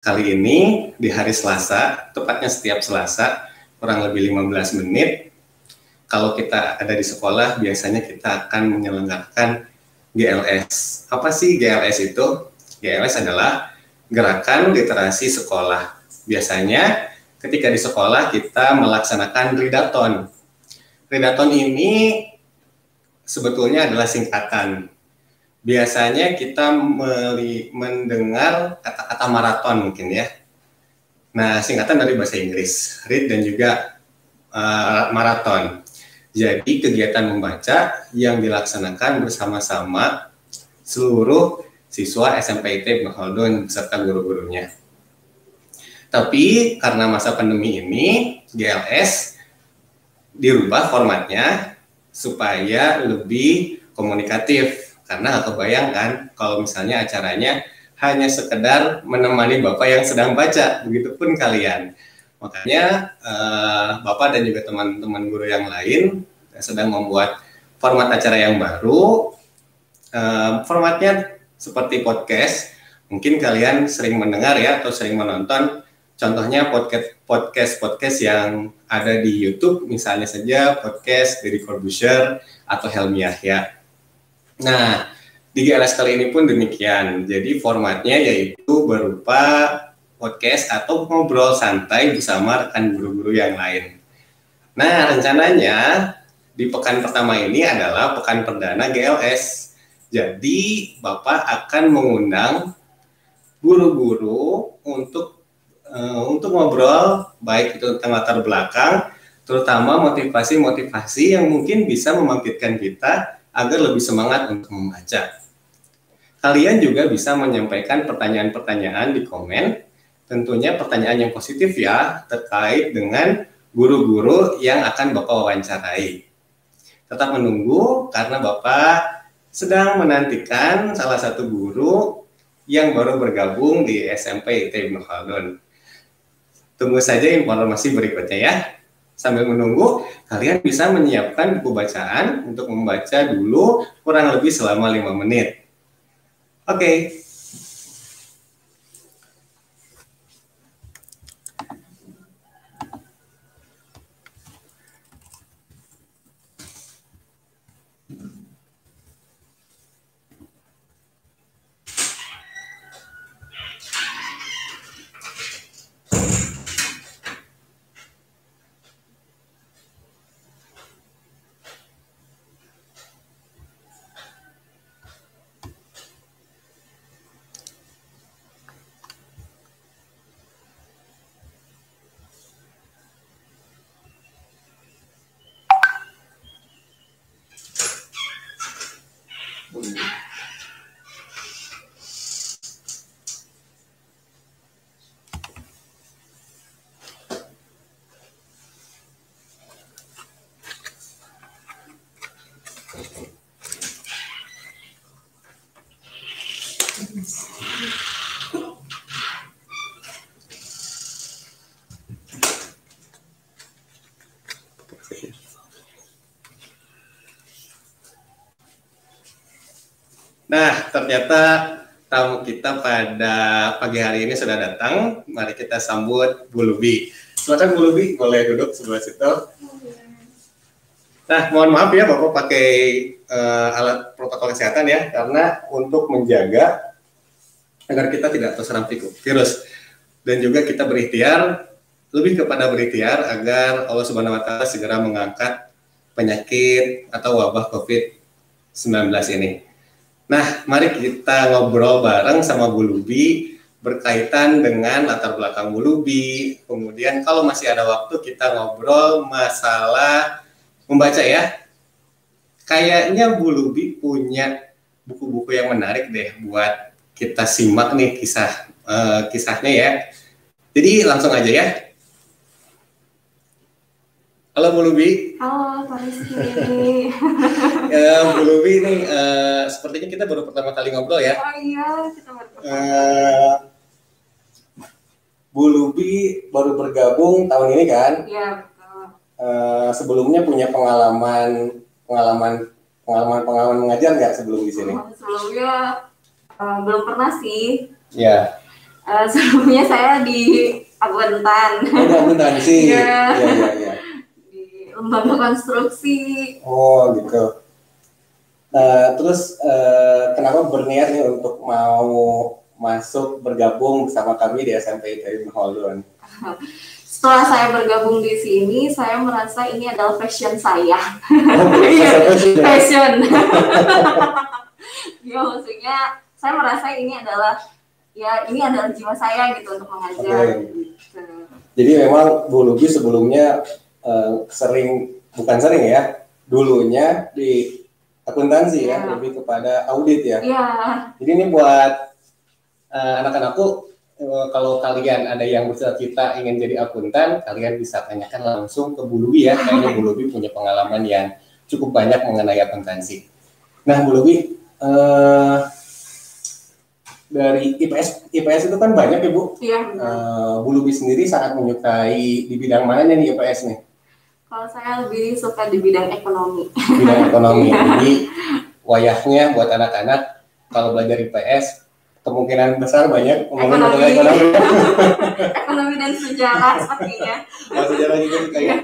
Kali ini di hari Selasa, tepatnya setiap Selasa, kurang lebih 15 menit, kalau kita ada di sekolah, biasanya kita akan menyelenggarakan GLS. Apa sih GLS itu? GLS adalah Gerakan Literasi Sekolah. Biasanya ketika di sekolah kita melaksanakan readathon. Readathon ini sebetulnya adalah singkatan. Biasanya kita mendengar kata-kata maraton mungkin ya. Nah, singkatan dari bahasa Inggris, read dan juga maraton. Jadi kegiatan membaca yang dilaksanakan bersama-sama seluruh siswa SMPIT Ibnu Khaldun beserta guru-gurunya. Tapi karena masa pandemi ini, GLS dirubah formatnya supaya lebih komunikatif. Karena aku bayangkan kalau misalnya acaranya hanya sekedar menemani Bapak yang sedang baca, begitupun kalian. Makanya Bapak dan juga teman-teman guru yang lain sedang membuat format acara yang baru. Formatnya seperti podcast. Mungkin kalian sering mendengar ya atau sering menonton. Contohnya podcast yang ada di YouTube, misalnya saja podcast Deddy Corbuzier atau Helmi Yahya. Nah, di GLS kali ini pun demikian. Jadi formatnya yaitu berupa podcast atau ngobrol santai bersama rekan guru-guru yang lain. Nah, rencananya di pekan pertama ini adalah pekan perdana GLS. Jadi, Bapak akan mengundang guru-guru untuk ngobrol, baik itu tentang latar belakang, terutama motivasi-motivasi yang mungkin bisa membangkitkan kita agar lebih semangat untuk membaca. Kalian juga bisa menyampaikan pertanyaan-pertanyaan di komen, tentunya pertanyaan yang positif ya, terkait dengan guru-guru yang akan Bapak wawancarai. Tetap menunggu karena Bapak sedang menantikan salah satu guru yang baru bergabung di SMP IT Ibnu Khaldun. Tunggu saja informasi berikutnya ya. Sambil menunggu, kalian bisa menyiapkan buku bacaan untuk membaca dulu kurang lebih selama 5 menit. Oke. Nah, ternyata tamu kita pada pagi hari ini sudah datang. Mari kita sambut Bu Lubi. Silakan Bu Lubi, boleh duduk sebelah situ. Nah, mohon maaf ya Bapak pakai alat protokol kesehatan ya, karena untuk menjaga agar kita tidak terserang virus. Dan juga kita berikhtiar, lebih kepada berikhtiar agar Allah Subhanahu wa Ta'ala segera mengangkat penyakit atau wabah COVID-19 ini. Nah, mari kita ngobrol bareng sama Bu Lubi berkaitan dengan latar belakang Bu Lubi. Kemudian kalau masih ada waktu kita ngobrol masalah membaca ya. Kayaknya Bu Lubi punya buku-buku yang menarik deh buat kita simak nih kisahnya ya. Jadi langsung aja ya. Halo Bu Lubi. Halo Pak Rizky. Bu Lubi nih, sepertinya kita baru pertama kali ngobrol ya. Oh iya, kita baru pertama kali. Bu Lubi baru bergabung tahun ini kan? Iya, betul. Sebelumnya punya pengalaman mengajar nggak sebelum di sini? Sebelumnya belum pernah sih. Ya. Sebelumnya saya di akuntan. Oh, di akuntan sih. Iya. Iya. Di lembaga konstruksi. Oh, gitu. Terus kenapa berniat nih untuk mau masuk bergabung bersama kami di SMP ITB Holdon? Setelah saya bergabung di sini, saya merasa ini adalah passion saya. Passion. Ya, maksudnya saya merasa ini adalah jiwa saya gitu untuk mengajar. Gitu. Jadi memang Bu Luby sebelumnya bukan sering ya, dulunya di akuntansi ya, lebih kepada audit ya. Iya. Jadi ini buat anak-anakku, kalau kalian ada yang bercita-cita ingin jadi akuntan, kalian bisa tanyakan langsung ke Bu Luby ya. Kayaknya Bu Luby punya pengalaman yang cukup banyak mengenai akuntansi. Nah, Bu Luby, dari IPS itu kan banyak ya Bu. Iya. Bu Luby sendiri sangat menyukai di bidang mananya nih IPS nih? Kalau saya lebih suka di bidang ekonomi. Bidang ekonomi. Jadi wayahnya buat anak-anak kalau belajar IPS kemungkinan besar banyak ekonomi. Ekonomi dan sejarah sepertinya. Sejarah juga kayaknya.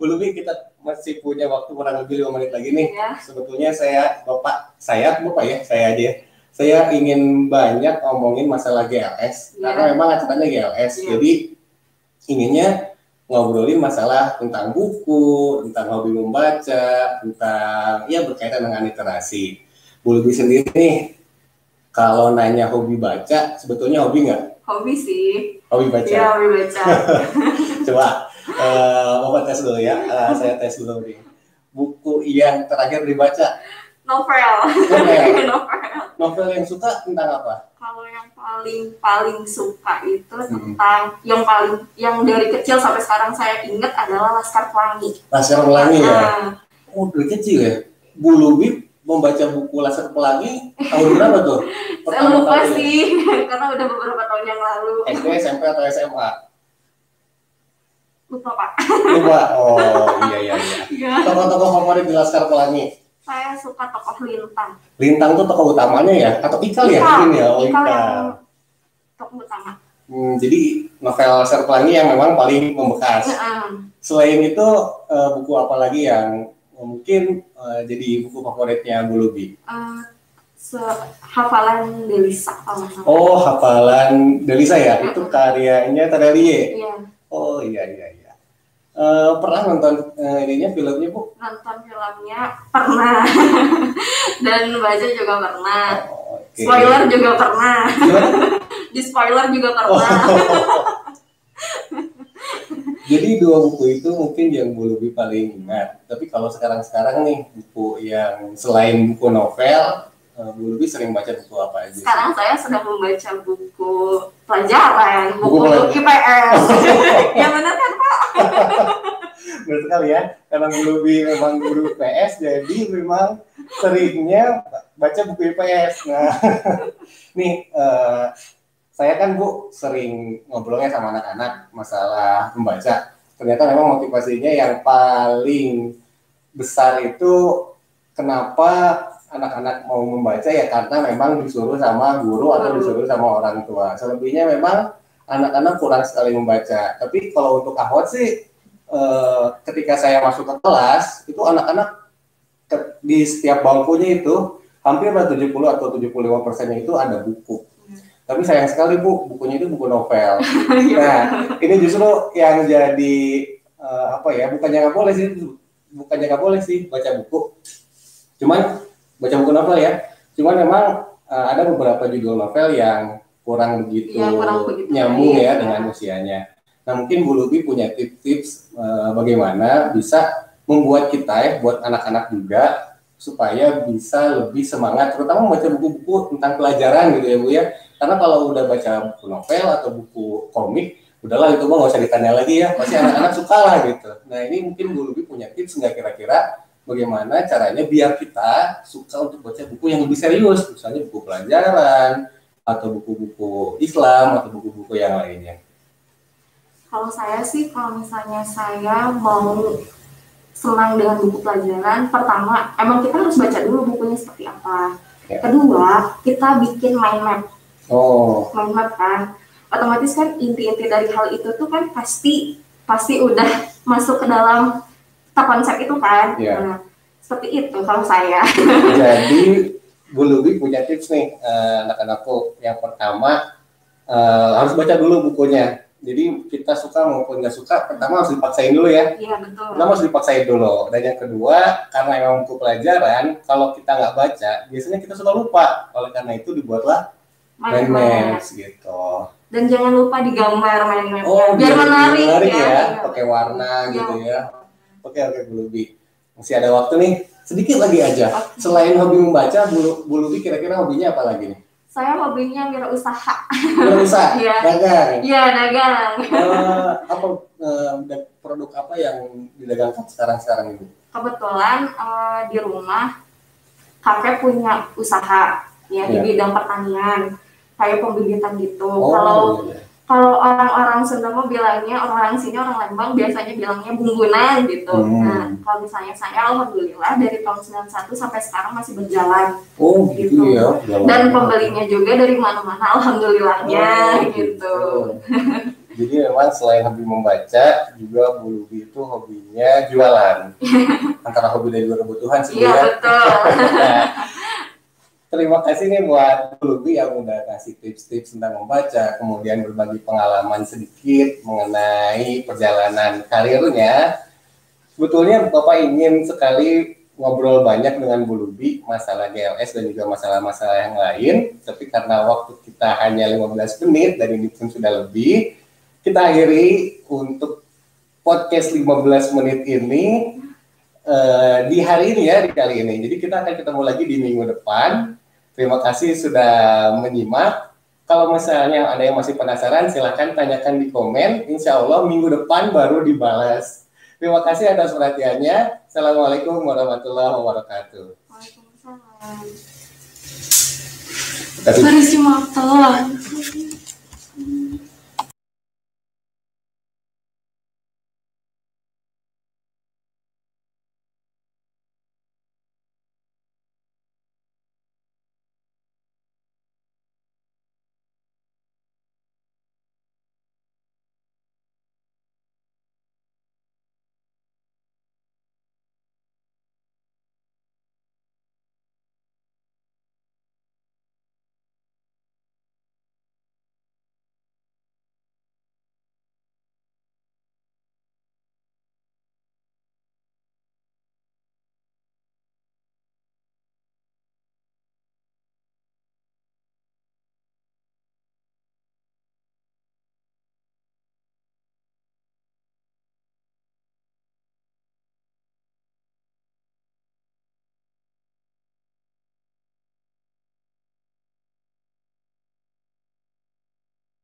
Bu Luby, kita masih punya waktu kurang lebih 5 menit lagi nih. Ya. Sebetulnya saya aja. Saya ingin banyak ngomongin masalah GLS karena memang acaranya GLS. Jadi inginnya ngobrolin masalah tentang buku, tentang hobi membaca, tentang berkaitan dengan literasi. Bu Luby sendiri nih, kalau nanya hobi baca, sebetulnya hobi nggak? Hobi sih. Hobi baca? Iya, hobi baca. Coba, Bapak tes dulu ya, saya tes dulu nih. Buku yang terakhir dibaca? Novel. Novel yang suka tentang apa? Kalau yang paling suka itu tentang yang dari kecil sampai sekarang saya ingat adalah Laskar Pelangi. Laskar Pelangi ya? Oh, dari kecil ya? Bu Luby membaca buku Laskar Pelangi tahun berapa tuh? Saya lupa sih, karena udah beberapa tahun yang lalu. SD, SMP atau SMA? Lupa Pak. Lupa? Oh iya. Tokoh-tokoh favorit di Laskar Pelangi? Saya suka tokoh Lintang. Lintang tuh tokoh utamanya ya? Atau Ikal ya? Ikal yang tokoh utama. Jadi novel Laskar Pelangi yang memang paling membekas. Selain itu buku apa lagi yang mungkin jadi buku favoritnya Bu Luby? Hafalan Delisa. Oh, Hafalan Delisa ya? Itu karyanya Tadelie? Iya. Oh iya. Pernah nonton filmnya Bu? Nonton filmnya pernah. Dan baca juga pernah. Okay. Spoiler juga pernah. Di spoiler juga pernah. Jadi 2 buku itu mungkin yang Bu Luby paling ingat. Tapi kalau sekarang nih, buku yang selain buku novel, Bu Luby sering baca buku apa aja? Sekarang saya sedang membaca buku pelajaran, buku IPS. Yang benar kan Pak? Benar sekali ya, karena Bu Luby memang guru IPS, jadi memang seringnya baca buku IPS. Nah, nih saya kan Bu sering ngobrolnya sama anak-anak masalah membaca. Ternyata memang motivasinya yang paling besar itu kenapa anak-anak mau membaca ya karena memang disuruh sama guru atau disuruh sama orang tua. Selebihnya memang anak-anak kurang sekali membaca. Tapi kalau untuk Ahwat sih, ketika saya masuk ke kelas, itu anak-anak di setiap bangkunya itu hampir 70 atau 75% itu ada buku. Tapi sayang sekali Bu, bukunya itu buku novel. Nah, ini justru yang jadi bukannya nggak boleh sih baca buku. Cuman baca buku novel ya. Cuman memang ada beberapa judul novel yang kurang begitu nyambung ya dengan usianya. Nah, mungkin Bu Luby punya tips-tips bagaimana bisa membuat kita buat anak-anak juga supaya bisa lebih semangat, terutama membaca buku-buku tentang pelajaran gitu ya Bu ya. Karena kalau udah baca buku novel atau buku komik, udahlah itu mah nggak usah ditanya lagi ya, pasti anak-anak suka lah gitu. Nah ini mungkin Bu Luby punya tips nggak kira-kira bagaimana caranya biar kita suka untuk baca buku yang lebih serius, misalnya buku pelajaran atau buku-buku Islam atau buku-buku yang lainnya. Kalau saya sih, kalau misalnya saya mau senang dengan buku pelajaran, pertama emang kita harus baca dulu bukunya seperti apa. Kedua, kita bikin mind map. Mindmap kan. Otomatis kan inti-inti dari hal itu tuh kan pasti udah masuk ke dalam konsep itu kan. Nah, seperti itu kalau saya. Jadi Bu Lubi punya tips nih anak-anakku. Yang pertama harus baca dulu bukunya. Jadi kita suka maupun nggak suka, pertama harus dipaksain dulu ya. Iya betul. Pertama harus dipaksain dulu. Dan yang kedua, karena memang buku pelajaran, kalau kita nggak baca, biasanya kita suka lupa. Oleh karena itu dibuatlah mind maps gitu. Dan jangan lupa digambar mind map. Biar menarik ya. Pakai warna gitu ya. Oke Bu Lubi. Masih ada waktu nih, sedikit lagi aja. Selain hobi membaca, Bu Lubi kira-kira hobinya apa lagi nih? Saya hobinya wirausaha. Wirausaha? Dagang? Iya, dagang. Apa produk apa yang didagangkan sekarang Ibu? Kebetulan di rumah kakek punya usaha ya di bidang pertanian, kayak pembibitan gitu. Kalau orang-orang Sunda mau bilangnya, orang sini orang Lembang biasanya bilangnya bumbunan gitu. Nah, kalau misalnya saya alhamdulillah dari tahun 91 sampai sekarang masih berjalan. Gitu ya. Dan pembelinya juga dari mana-mana alhamdulillahnya gitu. Jadi memang selain hobi membaca, juga Bu Lubi itu hobinya jualan. Antara hobi dan juga kebutuhan sih. Iya betul. Terima kasih nih buat Bu Lubi yang udah kasih tips-tips tentang membaca, kemudian berbagi pengalaman sedikit mengenai perjalanan karirnya. Sebetulnya Bapak ingin sekali ngobrol banyak dengan Bu Lubi masalah GLS dan juga masalah-masalah yang lain, tapi karena waktu kita hanya 15 menit dan ini pun sudah lebih, kita akhiri untuk podcast 15 menit ini di hari ini ya, di kali ini. Jadi kita akan ketemu lagi di minggu depan. Terima kasih sudah menyimak. Kalau misalnya ada yang masih penasaran, silahkan tanyakan di komen. Insya Allah minggu depan baru dibalas. Terima kasih atas perhatiannya. Assalamualaikum warahmatullahi wabarakatuh. Waalaikumsalam. Terima kasih.